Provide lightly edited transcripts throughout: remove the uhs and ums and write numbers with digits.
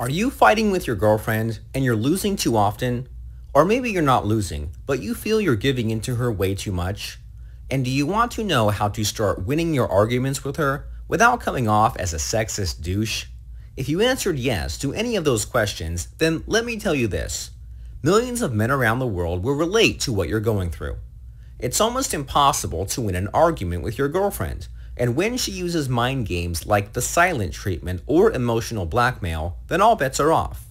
Are you fighting with your girlfriend and you're losing too often? Or maybe you're not losing, but you feel you're giving in to her way too much? And do you want to know how to start winning your arguments with her without coming off as a sexist douche? If you answered yes to any of those questions, then let me tell you this. Millions of men around the world will relate to what you're going through. It's almost impossible to win an argument with your girlfriend, and when she uses mind games like the silent treatment or emotional blackmail, then all bets are off.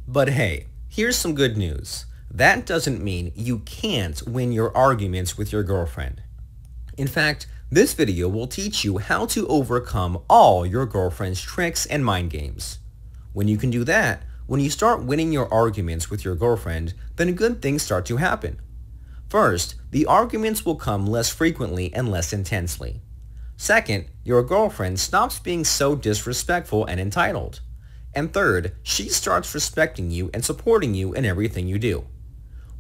But hey, here's some good news. That doesn't mean you can't win your arguments with your girlfriend. In fact, this video will teach you how to overcome all your girlfriend's tricks and mind games. When you can do that, when you start winning your arguments with your girlfriend, then good things start to happen. First, the arguments will come less frequently and less intensely. Second, your girlfriend stops being so disrespectful and entitled. And third, she starts respecting you and supporting you in everything you do.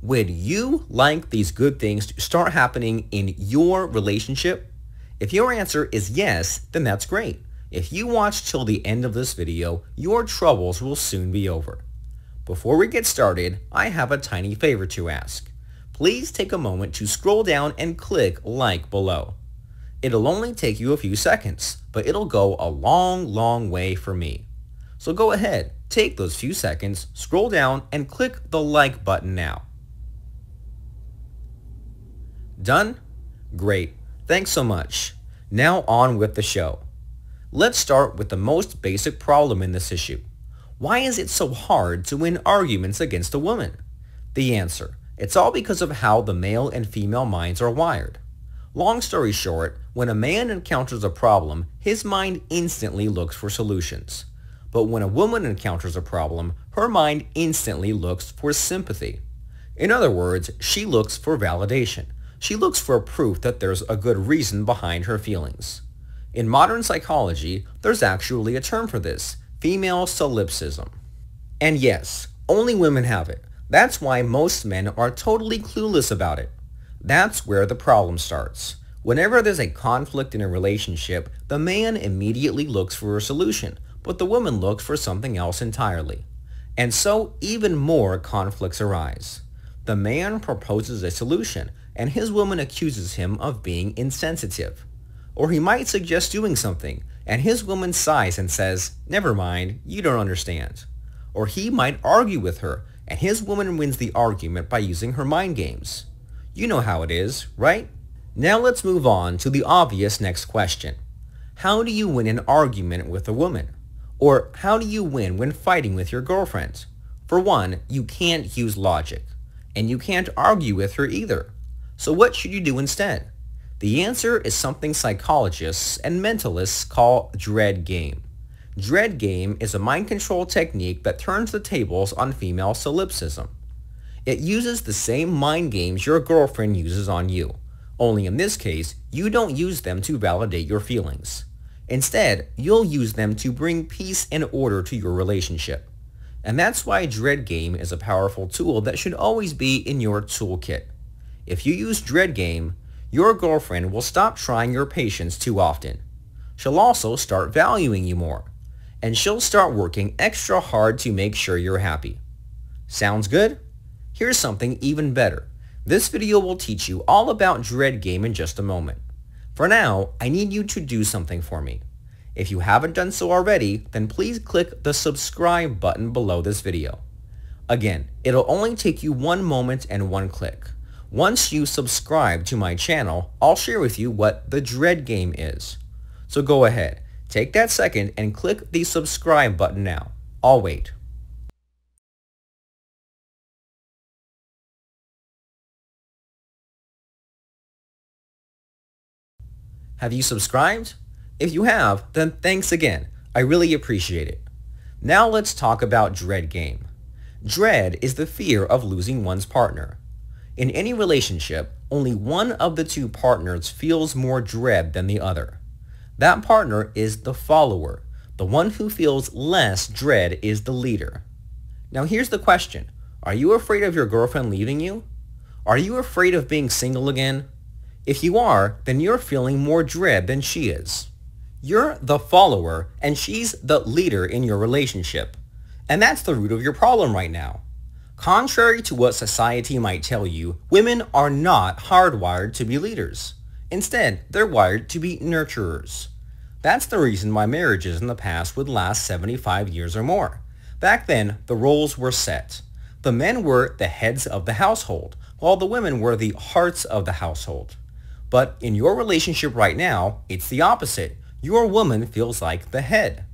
Would you like these good things to start happening in your relationship? If your answer is yes, then that's great. If you watch till the end of this video, your troubles will soon be over. Before we get started, I have a tiny favor to ask. Please take a moment to scroll down and click like below. It'll only take you a few seconds, but it'll go a long way for me. So go ahead, take those few seconds, scroll down, and click the like button now. Done? Great. Thanks so much. Now on with the show. Let's start with the most basic problem in this issue. Why is it so hard to win arguments against a woman? The answer. It's all because of how the male and female minds are wired. Long story short, when a man encounters a problem, his mind instantly looks for solutions. But when a woman encounters a problem, her mind instantly looks for sympathy. In other words, she looks for validation. She looks for proof that there's a good reason behind her feelings. In modern psychology, there's actually a term for this, female solipsism. And yes, only women have it. That's why most men are totally clueless about it. That's where the problem starts. Whenever there's a conflict in a relationship, the man immediately looks for a solution, but the woman looks for something else entirely. And so even more conflicts arise. The man proposes a solution, and his woman accuses him of being insensitive. Or he might suggest doing something, and his woman sighs and says, "Never mind, you don't understand." Or he might argue with her, and his woman wins the argument by using her mind games. You know how it is, right? Now let's move on to the obvious next question. How do you win an argument with a woman? Or how do you win when fighting with your girlfriend? For one, you can't use logic, and you can't argue with her either. So what should you do instead? The answer is something psychologists and mentalists call dread game. Dread game is a mind control technique that turns the tables on female solipsism. It uses the same mind games your girlfriend uses on you, only in this case, you don't use them to validate your feelings. Instead, you'll use them to bring peace and order to your relationship. And that's why dread game is a powerful tool that should always be in your toolkit. If you use dread game, your girlfriend will stop trying your patience too often. She'll also start valuing you more, and she'll start working extra hard to make sure you're happy. Sounds good? Here's something even better. This video will teach you all about dread game in just a moment. For now, I need you to do something for me. If you haven't done so already, then please click the subscribe button below this video. Again, it'll only take you one moment and one click. Once you subscribe to my channel, I'll share with you what the dread game is. So go ahead, take that second and click the subscribe button now. I'll wait. Have you subscribed? If you have, then thanks again. I really appreciate it. Now let's talk about dread game. Dread is the fear of losing one's partner. In any relationship, only one of the two partners feels more dread than the other. That partner is the follower. The one who feels less dread is the leader. Now here's the question. Are you afraid of your girlfriend leaving you? Are you afraid of being single again? If you are, then you're feeling more dread than she is. You're the follower, and she's the leader in your relationship. And that's the root of your problem right now. Contrary to what society might tell you, women are not hardwired to be leaders. Instead, they're wired to be nurturers. That's the reason why marriages in the past would last 75 years or more. Back then, the roles were set. The men were the heads of the household, while the women were the hearts of the household. But in your relationship right now, it's the opposite. Your woman feels like the head.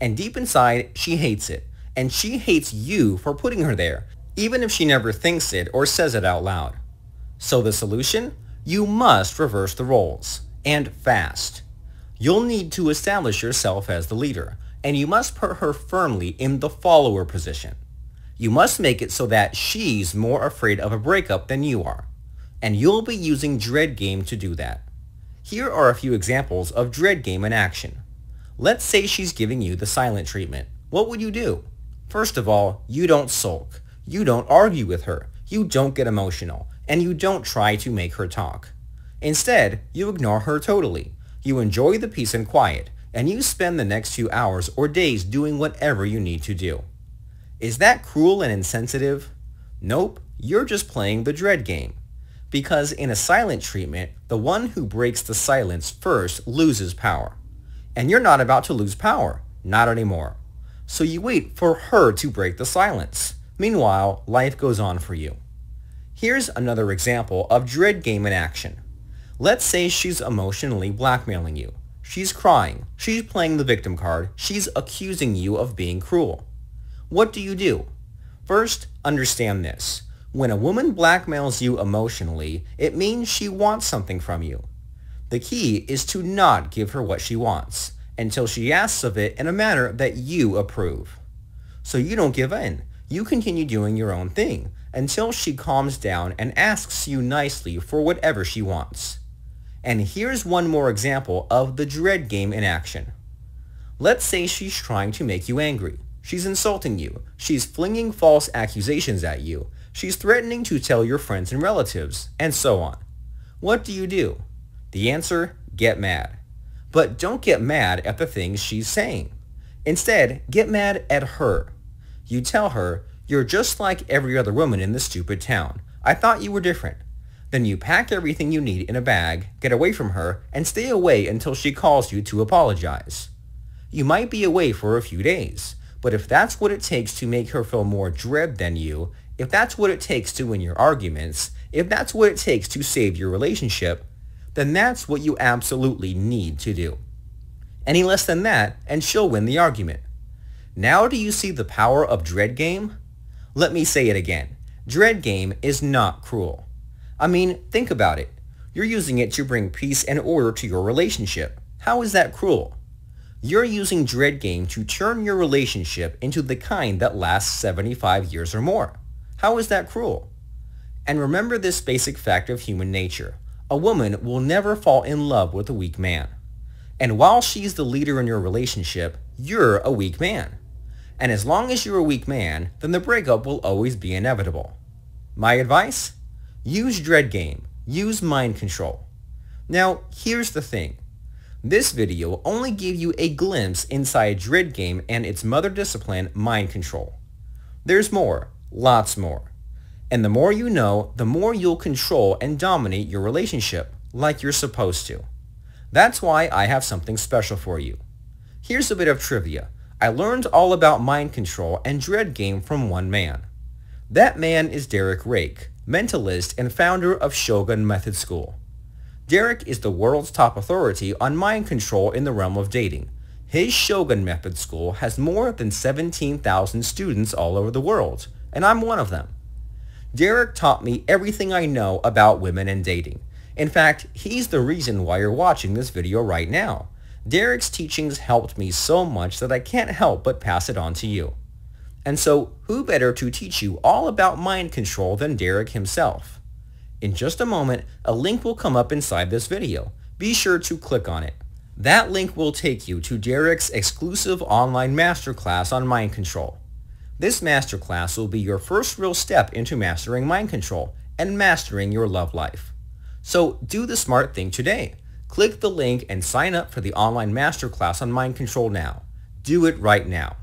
And deep inside, she hates it. And she hates you for putting her there, even if she never thinks it or says it out loud. So the solution? You must reverse the roles. And fast. You'll need to establish yourself as the leader, and you must put her firmly in the follower position. You must make it so that she's more afraid of a breakup than you are. And you'll be using dread game to do that. Here are a few examples of dread game in action. Let's say she's giving you the silent treatment. What would you do? First of all, you don't sulk. You don't argue with her. You don't get emotional. And you don't try to make her talk. Instead, you ignore her totally. You enjoy the peace and quiet, and you spend the next few hours or days doing whatever you need to do. Is that cruel and insensitive? Nope, you're just playing the dread game. Because in a silent treatment, the one who breaks the silence first loses power. And you're not about to lose power, not anymore. So you wait for her to break the silence. Meanwhile, life goes on for you. Here's another example of dread game in action. Let's say she's emotionally blackmailing you. She's crying. She's playing the victim card. She's accusing you of being cruel. What do? First, understand this. When a woman blackmails you emotionally, it means she wants something from you. The key is to not give her what she wants until she asks of it in a manner that you approve. So you don't give in. You continue doing your own thing until she calms down and asks you nicely for whatever she wants. And here's one more example of the dread game in action. Let's say she's trying to make you angry. She's insulting you. She's flinging false accusations at you. She's threatening to tell your friends and relatives, and so on. What do? The answer, get mad. But don't get mad at the things she's saying. Instead, get mad at her. You tell her, you're just like every other woman in this stupid town. I thought you were different. Then you pack everything you need in a bag, get away from her, and stay away until she calls you to apologize. You might be away for a few days, but if that's what it takes to make her feel more dread than you, if that's what it takes to win your arguments, if that's what it takes to save your relationship, then that's what you absolutely need to do. Any less than that, and she'll win the argument. Now do you see the power of dread game? Let me say it again. Dread game is not cruel. I mean, think about it. You're using it to bring peace and order to your relationship. How is that cruel? You're using dread game to turn your relationship into the kind that lasts 75 years or more. How is that cruel? And remember this basic fact of human nature. A woman will never fall in love with a weak man. And while she's the leader in your relationship, you're a weak man. And as long as you're a weak man, then the breakup will always be inevitable. My advice? Use dread game. Use mind control. Now, here's the thing. This video only gave you a glimpse inside dread game and its mother discipline, mind control. There's more, lots more. And the more you know, the more you'll control and dominate your relationship, like you're supposed to. That's why I have something special for you. Here's a bit of trivia. I learned all about mind control and dread game from one man. That man is Derek Rake, mentalist and founder of Shogun Method School. Derek is the world's top authority on mind control in the realm of dating. His Shogun Method School has more than 17,000 students all over the world, and I'm one of them. Derek taught me everything I know about women and dating. In fact, he's the reason why you're watching this video right now. Derek's teachings helped me so much that I can't help but pass it on to you. And so, who better to teach you all about mind control than Derek himself? In just a moment, a link will come up inside this video. Be sure to click on it. That link will take you to Derek's exclusive online masterclass on mind control. This masterclass will be your first real step into mastering mind control and mastering your love life. So do the smart thing today. Click the link and sign up for the online masterclass on mind control now. Do it right now.